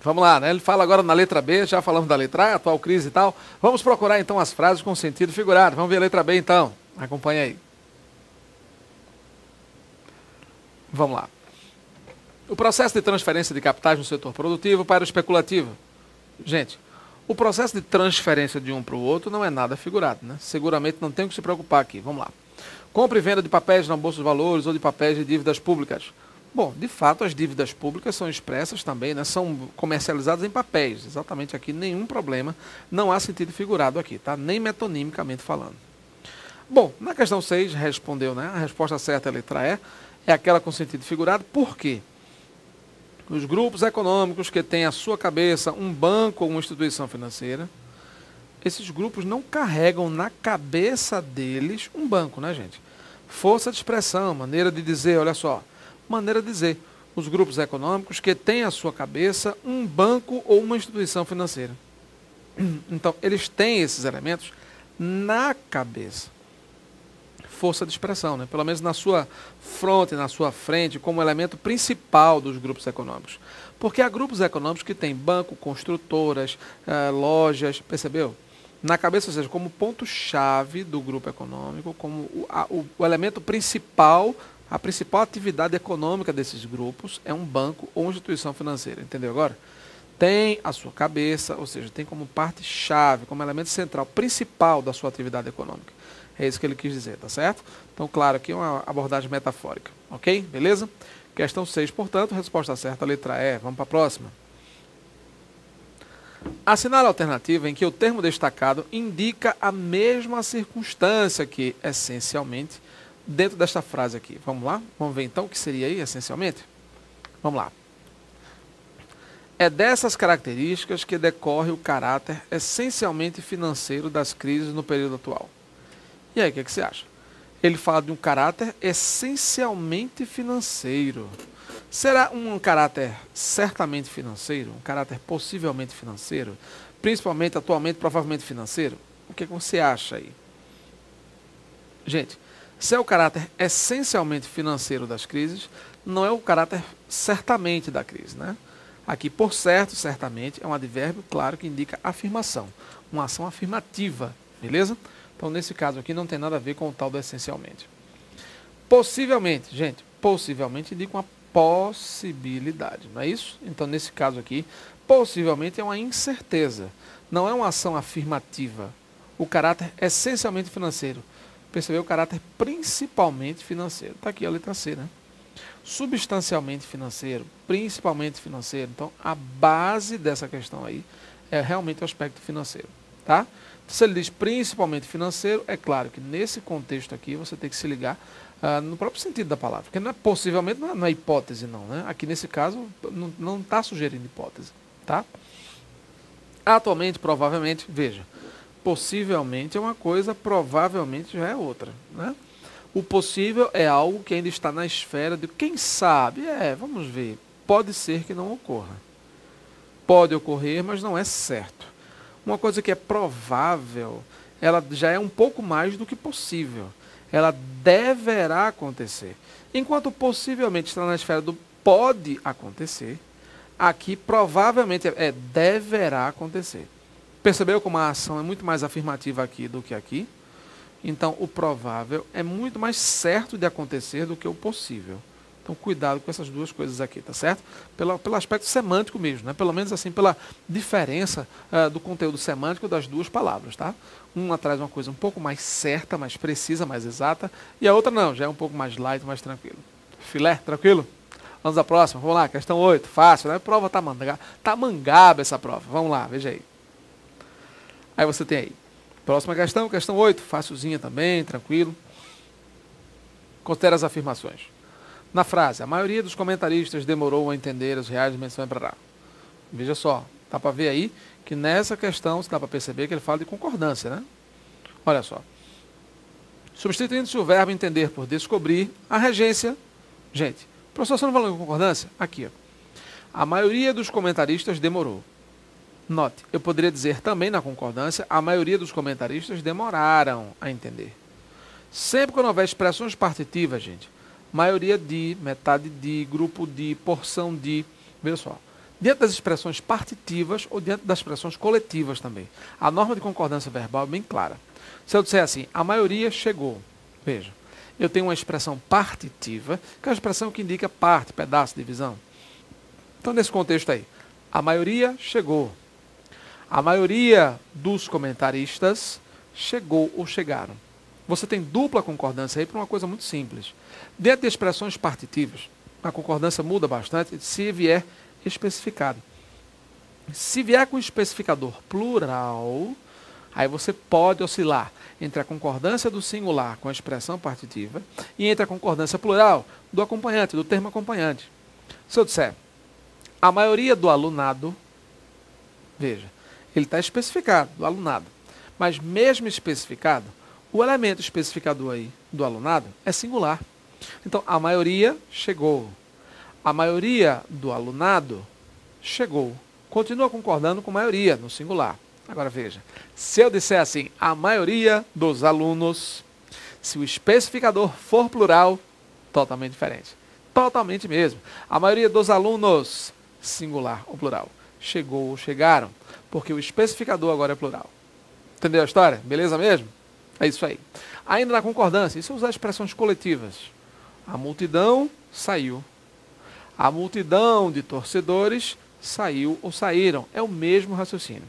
Vamos lá, né? Ele fala agora na letra B, já falamos da letra A, atual crise e tal. Vamos procurar então as frases com sentido figurado. Vamos ver a letra B então. Acompanha aí. Vamos lá. O processo de transferência de capitais no setor produtivo para o especulativo. Gente, o processo de transferência de um para o outro não é nada figurado, né? Seguramente não tem o que se preocupar aqui. Vamos lá. Compra e venda de papéis na Bolsa de Valores ou de papéis de dívidas públicas. Bom, de fato, as dívidas públicas são expressas também, né? São comercializadas em papéis. Exatamente aqui, nenhum problema. Não há sentido figurado aqui, tá? Nem metonimicamente falando. Bom, na questão 6, respondeu, né? A resposta certa é a letra E. É aquela com sentido figurado. Por quê? Os grupos econômicos que têm à sua cabeça um banco ou uma instituição financeira, esses grupos não carregam na cabeça deles um banco, né, gente? Força de expressão, maneira de dizer, olha só. Maneira de dizer, os grupos econômicos que têm à sua cabeça um banco ou uma instituição financeira. Então, eles têm esses elementos na cabeça. Força de expressão, né? Pelo menos na sua fronte, na sua frente, como elemento principal dos grupos econômicos. Porque há grupos econômicos que têm banco, construtoras, lojas, percebeu? Na cabeça, ou seja, como ponto-chave do grupo econômico, como o elemento principal, a principal atividade econômica desses grupos é um banco ou uma instituição financeira. Entendeu agora? Tem a sua cabeça, ou seja, tem como parte-chave, como elemento central, principal da sua atividade econômica. É isso que ele quis dizer, tá certo? Então, claro, aqui é uma abordagem metafórica, ok? Beleza? Questão 6, portanto, resposta certa, letra E. Vamos para a próxima. Assinale a alternativa em que o termo destacado indica a mesma circunstância que, essencialmente, dentro desta frase aqui. Vamos lá? Vamos ver então o que seria aí, essencialmente? Vamos lá. É dessas características que decorre o caráter essencialmente financeiro das crises no período atual. E aí, o que você acha? Ele fala de um caráter essencialmente financeiro. Será um caráter certamente financeiro? Um caráter possivelmente financeiro? Principalmente, atualmente, provavelmente financeiro? O que você acha aí? Gente, se é o caráter essencialmente financeiro das crises, não é o caráter certamente da crise, né? Aqui, por certo, certamente, é um advérbio, claro, que indica afirmação. Uma ação afirmativa, beleza? Então, nesse caso aqui, não tem nada a ver com o tal do essencialmente. Possivelmente, gente, possivelmente indica uma possibilidade, não é isso? Então, nesse caso aqui, possivelmente é uma incerteza. Não é uma ação afirmativa. O caráter essencialmente financeiro. Percebeu? O caráter principalmente financeiro. Está aqui a letra C, né? Substancialmente financeiro, principalmente financeiro. Então, a base dessa questão aí é realmente o aspecto financeiro, tá? Se ele diz principalmente financeiro, é claro que nesse contexto aqui você tem que se ligar no próprio sentido da palavra, porque não é possivelmente, não é hipótese não, né? Aqui nesse caso não está sugerindo hipótese, tá? Atualmente, provavelmente, veja, possivelmente é uma coisa, provavelmente já é outra, né? O possível é algo que ainda está na esfera de quem sabe, vamos ver, pode ser que não ocorra. Pode ocorrer, mas não é certo. Uma coisa que é provável, ela já é um pouco mais do que possível. Ela deverá acontecer. Enquanto possivelmente está na esfera do pode acontecer, aqui provavelmente deverá acontecer. Percebeu como a ação é muito mais afirmativa aqui do que aqui? Então, o provável é muito mais certo de acontecer do que o possível. Então, cuidado com essas duas coisas aqui, tá certo? Pelo aspecto semântico mesmo, né? Pelo menos assim, pela diferença do conteúdo semântico das duas palavras, tá? Uma traz uma coisa um pouco mais certa, mais precisa, mais exata, e a outra não, já é um pouco mais light, mais tranquilo. Filé, tranquilo? Vamos à próxima, vamos lá, questão 8, fácil, né? A prova tá mangaba essa prova, vamos lá, veja aí. Aí você tem aí. Próxima questão, questão 8, facilzinha também, tranquilo. Considere as afirmações. Na frase, a maioria dos comentaristas demorou a entender as reais dimensões para lá. Veja só, dá para ver aí que nessa questão, se dá para perceber que ele fala de concordância, né? Olha só. Substituindo-se o verbo entender por descobrir, a regência... Gente, professor, você não falou em concordância? Aqui, ó. A maioria dos comentaristas demorou. Note, eu poderia dizer também na concordância, a maioria dos comentaristas demoraram a entender. Sempre quando houver expressões partitivas, gente, maioria de, metade de, grupo de, porção de, veja só, diante das expressões partitivas ou diante das expressões coletivas também. A norma de concordância verbal é bem clara. Se eu disser assim, a maioria chegou, veja, eu tenho uma expressão partitiva, que é a expressão que indica parte, pedaço, divisão. Então, nesse contexto aí, a maioria chegou. A maioria dos comentaristas chegou ou chegaram. Você tem dupla concordância aí por uma coisa muito simples. Dentro de expressões partitivas, a concordância muda bastante se vier especificado. Se vier com especificador plural, aí você pode oscilar entre a concordância do singular com a expressão partitiva e entre a concordância plural do acompanhante, do termo acompanhante. Se eu disser, a maioria do alunado, veja, ele está especificado, do alunado, mas mesmo especificado, o elemento especificador aí do alunado é singular. Então, a maioria chegou. A maioria do alunado chegou. Continua concordando com maioria, no singular. Agora veja, se eu disser assim, a maioria dos alunos, se o especificador for plural, totalmente diferente. Totalmente mesmo. A maioria dos alunos, singular ou plural, chegou ou chegaram, porque o especificador agora é plural. Entendeu a história? Beleza mesmo? É isso aí. Ainda na concordância, isso é usar expressões coletivas. A multidão saiu. A multidão de torcedores saiu ou saíram. É o mesmo raciocínio.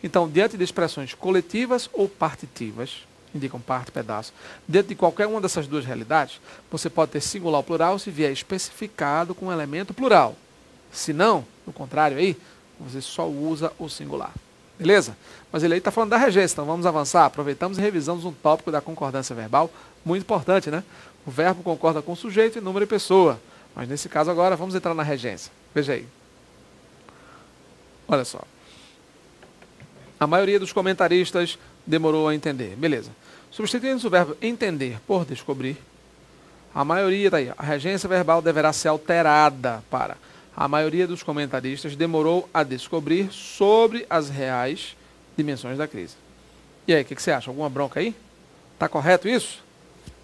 Então, diante de expressões coletivas ou partitivas, indicam parte, pedaço, dentro de qualquer uma dessas duas realidades, você pode ter singular ou plural se vier especificado com um elemento plural. Se não, no contrário aí, você só usa o singular. Beleza? Mas ele aí está falando da regência, então vamos avançar. Aproveitamos e revisamos um tópico da concordância verbal, muito importante, né? O verbo concorda com o sujeito e número e pessoa. Mas nesse caso agora, vamos entrar na regência. Veja aí. Olha só. A maioria dos comentaristas demorou a entender. Beleza. Substituindo o verbo entender por descobrir, a maioria, daí, a regência verbal deverá ser alterada para a maioria dos comentaristas demorou a descobrir sobre as reais dimensões da crise. E aí, o que você acha? Alguma bronca aí? Está correto isso?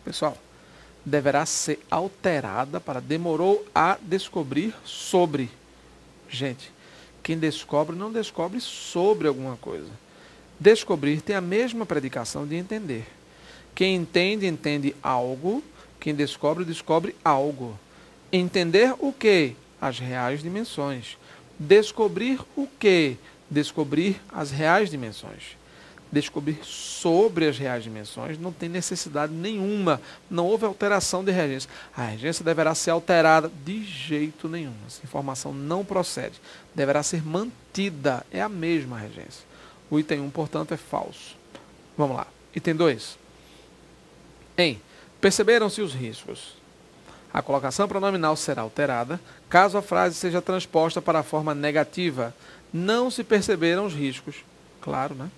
Pessoal, deverá ser alterada para demorou a descobrir sobre. Gente, quem descobre não descobre sobre alguma coisa. Descobrir tem a mesma predicação de entender. Quem entende, entende algo. Quem descobre, descobre algo. Entender o quê? As reais dimensões. Descobrir o quê? Descobrir as reais dimensões. Descobrir sobre as reais dimensões não tem necessidade nenhuma. Não houve alteração de regência. A regência deverá ser alterada de jeito nenhum. Essa informação não procede. Deverá ser mantida. É a mesma regência. O item 1, portanto, é falso. Vamos lá. Item 2. Perceberam-se os riscos. A colocação pronominal será alterada caso a frase seja transposta para a forma negativa. Não se perceberam os riscos. Claro, né?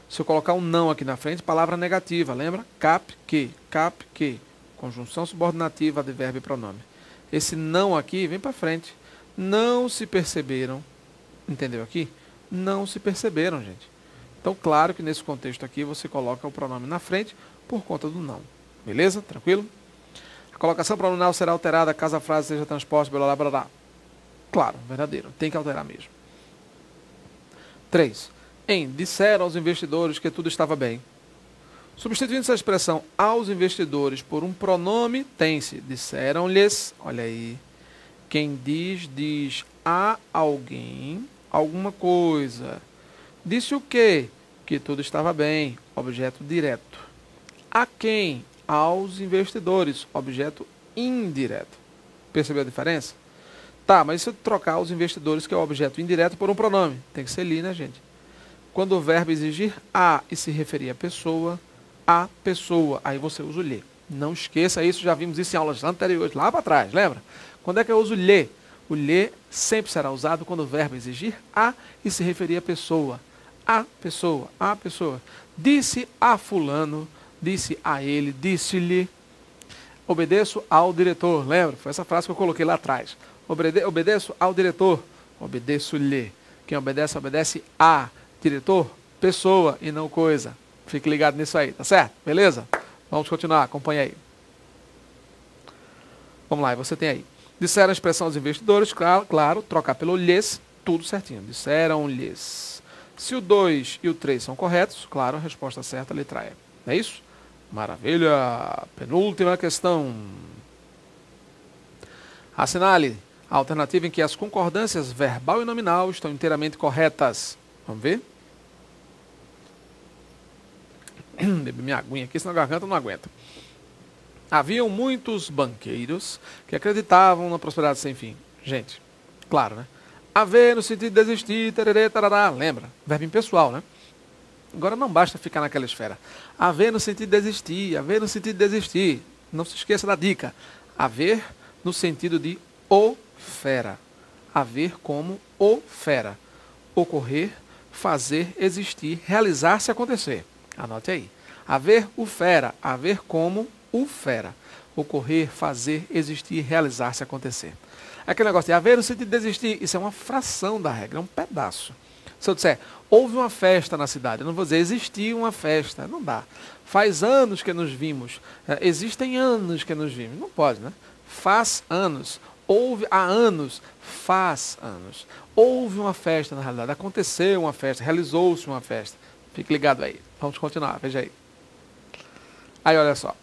Se eu colocar um não aqui na frente, palavra negativa, lembra? Cap, que. Conjunção subordinativa, advérbio e pronome. Esse não aqui vem para frente. Não se perceberam. Entendeu aqui? Não se perceberam, gente. Então, claro que nesse contexto aqui você coloca o pronome na frente por conta do não. Beleza? Tranquilo? A colocação pronominal será alterada caso a frase seja transposta, blá, blá, blá, blá. Claro, verdadeiro. Tem que alterar mesmo. 3. Disseram aos investidores que tudo estava bem. Substituindo essa expressão aos investidores por um pronome, tem-se. Disseram-lhes, olha aí. Quem diz a alguém alguma coisa. Disse o quê? Que tudo estava bem. Objeto direto. A quem? Aos investidores, objeto indireto. Percebeu a diferença? Tá, mas e se eu trocar os investidores, que é o objeto indireto, por um pronome? Tem que ser li, né, gente? Quando o verbo exigir a e se referir a pessoa, aí você usa o lhe. Não esqueça isso, já vimos isso em aulas anteriores, lá para trás, lembra? Quando é que eu uso lhe? O lhe sempre será usado quando o verbo exigir a e se referir a pessoa. A pessoa, a pessoa. Disse a fulano, disse a ele, disse-lhe, obedeço ao diretor. Lembra? Foi essa frase que eu coloquei lá atrás. Obedeço ao diretor, obedeço-lhe. Quem obedece, obedece a diretor, pessoa e não coisa. Fique ligado nisso aí, tá certo? Beleza? Vamos continuar, acompanha aí. Vamos lá, você tem aí. Disseram a expressão aos investidores, claro, trocar pelo lhes, tudo certinho. Disseram-lhes. Se o 2 e o 3 são corretos, claro, a resposta certa, letra E. Não é isso? Maravilha! Penúltima questão. Assinale a alternativa em que as concordâncias verbal e nominal estão inteiramente corretas. Vamos ver? Bebi minha aguinha aqui, senão a garganta não aguenta. Haviam muitos banqueiros que acreditavam na prosperidade sem fim. Gente, claro, né? Haver no sentido de desistir, tererê, tarará. Lembra? Verbo impessoal, né? Agora não basta ficar naquela esfera. Haver no sentido de desistir, haver no sentido de desistir. Não se esqueça da dica. Haver no sentido de ofera. Haver como ofera. Ocorrer, fazer, existir, realizar-se, acontecer. Anote aí. Haver, ufera. Haver como ufera. Ocorrer, fazer, existir, realizar-se, acontecer. Aquele negócio de haver no sentido de desistir, isso é uma fração da regra, é um pedaço. Se eu disser, houve uma festa na cidade, eu não vou dizer, existiu uma festa, não dá. Faz anos que nos vimos, existem anos que nos vimos, não pode, né? Faz anos, houve há anos, faz anos. Houve uma festa, na realidade, aconteceu uma festa, realizou-se uma festa. Fique ligado aí, vamos continuar, veja aí. Aí, olha só.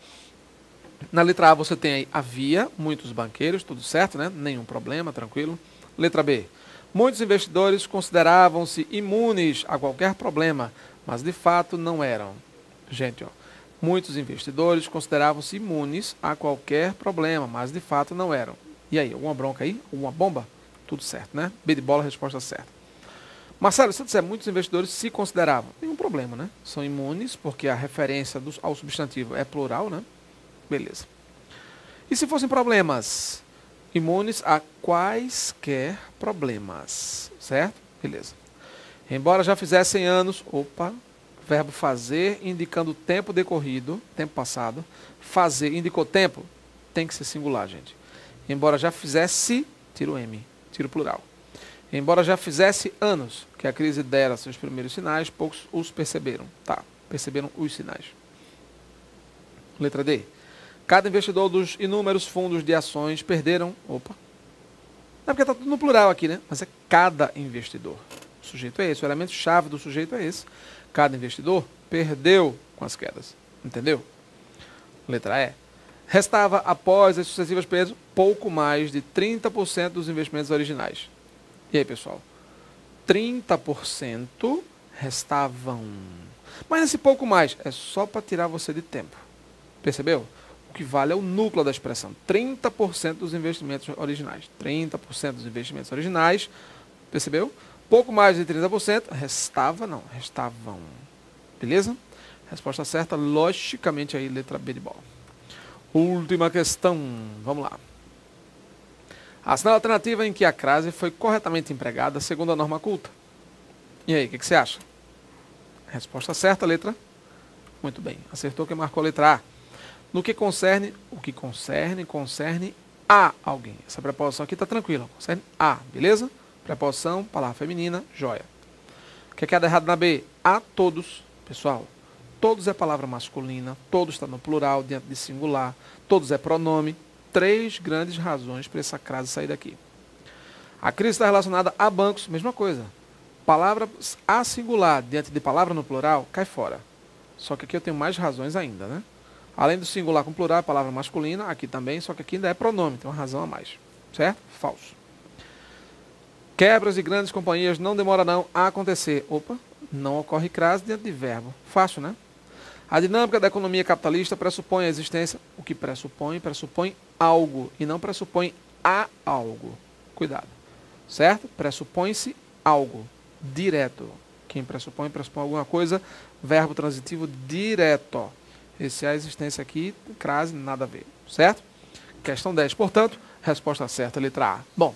Na letra A você tem aí, havia muitos banqueiros, tudo certo, né? Nenhum problema, tranquilo. Letra B. Muitos investidores consideravam-se imunes a qualquer problema, mas de fato não eram. Gente, ó, muitos investidores consideravam-se imunes a qualquer problema, mas de fato não eram. E aí, alguma bronca aí? Alguma bomba? Tudo certo, né? B de bola, resposta certa. Marcelo, se eu disser muitos investidores se consideravam, nenhum problema, né? São imunes, porque a referência ao substantivo é plural, né? Beleza. E se fossem problemas? Imunes a quaisquer problemas, certo? Beleza. Embora já fizessem anos, verbo fazer indicando tempo decorrido, tempo passado. Fazer indicou tempo, tem que ser singular, gente. Embora já fizesse, tira o M, tira o plural. Embora já fizesse anos que a crise dera seus primeiros sinais, poucos os perceberam. Tá, perceberam os sinais. Letra D. Cada investidor dos inúmeros fundos de ações perderam... Não é porque está tudo no plural aqui, né? Mas é cada investidor. O sujeito é esse, o elemento chave do sujeito é esse. Cada investidor perdeu com as quedas. Entendeu? Letra E. Restava, após as sucessivas perdas, pouco mais de 30% dos investimentos originais. E aí, pessoal? 30% restavam. Mas esse pouco mais é só para tirar você de tempo. Percebeu? O que vale é o núcleo da expressão. 30% dos investimentos originais. 30% dos investimentos originais. Percebeu? Pouco mais de 30%. Restava, não. Restavam. Beleza? Resposta certa, logicamente, aí, letra B de bola. Última questão. Vamos lá. Assinale a alternativa em que a crase foi corretamente empregada segundo a norma culta. E aí, o que você acha? Resposta certa, letra? Muito bem. Acertou quem marcou a letra A. No que concerne, concerne a alguém. Essa preposição aqui está tranquila. Concerne a, beleza? Preposição, palavra feminina, joia. O que é errado na B? A todos. Pessoal, todos é palavra masculina, todos está no plural, diante de singular, todos é pronome. 3 grandes razões para essa crase sair daqui. A crise está relacionada a bancos, mesma coisa. Palavra a singular diante de palavra no plural, cai fora. Só que aqui eu tenho mais razões ainda, né? Além do singular com plural, a palavra masculina, aqui também, só que aqui ainda é pronome, tem uma razão a mais. Certo? Falso. Quebras de grandes companhias não demorarão a acontecer. Não ocorre crase diante de verbo. Fácil, né? A dinâmica da economia capitalista pressupõe a existência. O que pressupõe? Pressupõe algo e não pressupõe a algo. Cuidado. Certo? Pressupõe-se algo. Direto. Quem pressupõe alguma coisa. Verbo transitivo direto. Esse é a existência aqui, crase, nada a ver. Certo? Questão 10. Portanto, resposta certa, letra A. Bom,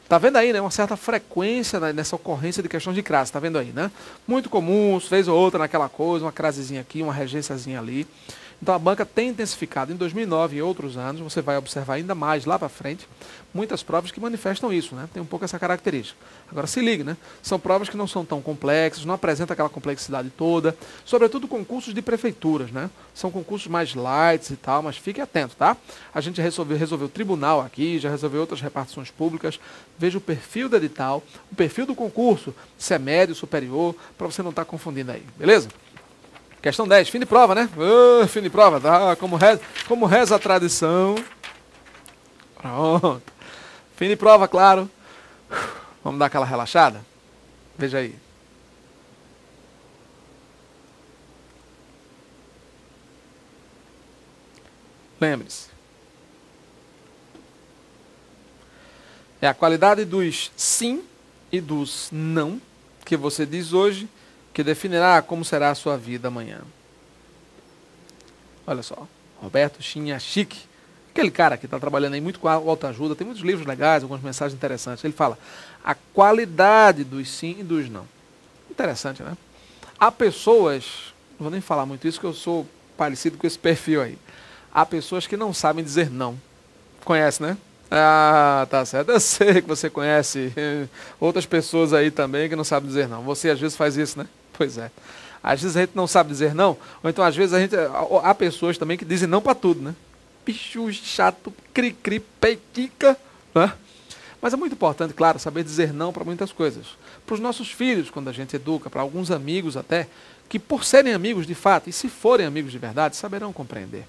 tá vendo aí, né? Uma certa frequência nessa ocorrência de questões de crase. Tá vendo aí, né? Muito comum, vez ou outra naquela coisa, uma crasezinha aqui, uma regênciazinha ali. Então a banca tem intensificado em 2009 e outros anos, você vai observar ainda mais lá para frente, muitas provas que manifestam isso, né? Tem um pouco essa característica. Agora se liga, né? São provas que não são tão complexas, não apresentam aquela complexidade toda, sobretudo concursos de prefeituras, né? São concursos mais light e tal, mas fique atento, tá? A gente resolveu o tribunal aqui, já resolveu outras repartições públicas, veja o perfil do edital, o perfil do concurso, se é médio, superior, para você não estar confundindo aí, beleza? Questão 10, fim de prova, né? Fim de prova, tá? Como reza a tradição. Pronto. Fim de prova, claro. Vamos dar aquela relaxada? Veja aí. Lembre-se. É a qualidade dos sim e dos não que você diz hoje que definirá como será a sua vida amanhã. Olha só, Roberto Chinhachique, aquele cara que está trabalhando aí muito com autoajuda, tem muitos livros legais, algumas mensagens interessantes. Ele fala a qualidade dos sim e dos não. Interessante, né? Há pessoas, não vou nem falar muito isso, que eu sou parecido com esse perfil aí. Há pessoas que não sabem dizer não. Conhece, né? Ah, tá certo. Eu sei que você conhece outras pessoas aí também que não sabem dizer não. Você às vezes faz isso, né? Pois é. Às vezes a gente não sabe dizer não, ou então às vezes há pessoas também que dizem não para tudo, né? Bicho chato, cri-cri, peitica, né? Mas é muito importante, claro, saber dizer não para muitas coisas. Para os nossos filhos, quando a gente educa, para alguns amigos até, que por serem amigos de fato, e se forem amigos de verdade, saberão compreender.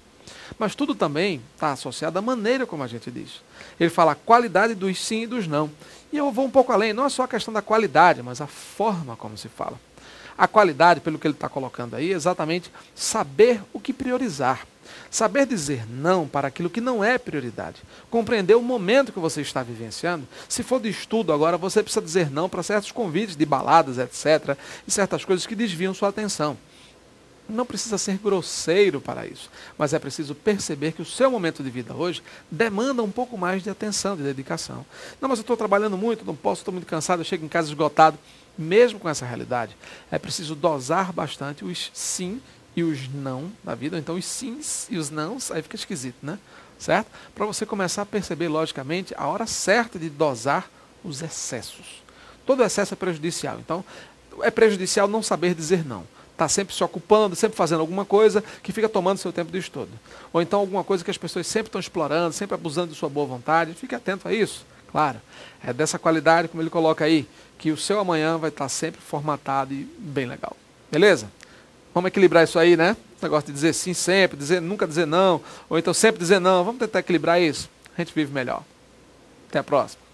Mas tudo também está associado à maneira como a gente diz. Ele fala a qualidade dos sim e dos não. E eu vou um pouco além, não é só a questão da qualidade, mas a forma como se fala. A qualidade, pelo que ele está colocando aí, é exatamente saber o que priorizar. Saber dizer não para aquilo que não é prioridade. Compreender o momento que você está vivenciando. Se for de estudo agora, você precisa dizer não para certos convites de baladas, etc. E certas coisas que desviam sua atenção. Não precisa ser grosseiro para isso, mas é preciso perceber que o seu momento de vida hoje demanda um pouco mais de atenção, de dedicação. Não, mas eu estou trabalhando muito, não posso, estou muito cansado, eu chego em casa esgotado. Mesmo com essa realidade, é preciso dosar bastante os sim e os não da vida, ou então os sims e os nãos, aí fica esquisito, né? Certo? Para você começar a perceber, logicamente, a hora certa de dosar os excessos. Todo excesso é prejudicial, então é prejudicial não saber dizer não. Está sempre se ocupando, sempre fazendo alguma coisa que fica tomando seu tempo de estudo. Ou então alguma coisa que as pessoas sempre estão explorando, sempre abusando de sua boa vontade. Fique atento a isso. Claro, é dessa qualidade, como ele coloca aí, que o seu amanhã vai estar sempre formatado e bem legal. Beleza? Vamos equilibrar isso aí, né? O negócio de dizer sim sempre, nunca dizer não, ou então sempre dizer não. Vamos tentar equilibrar isso. A gente vive melhor. Até a próxima.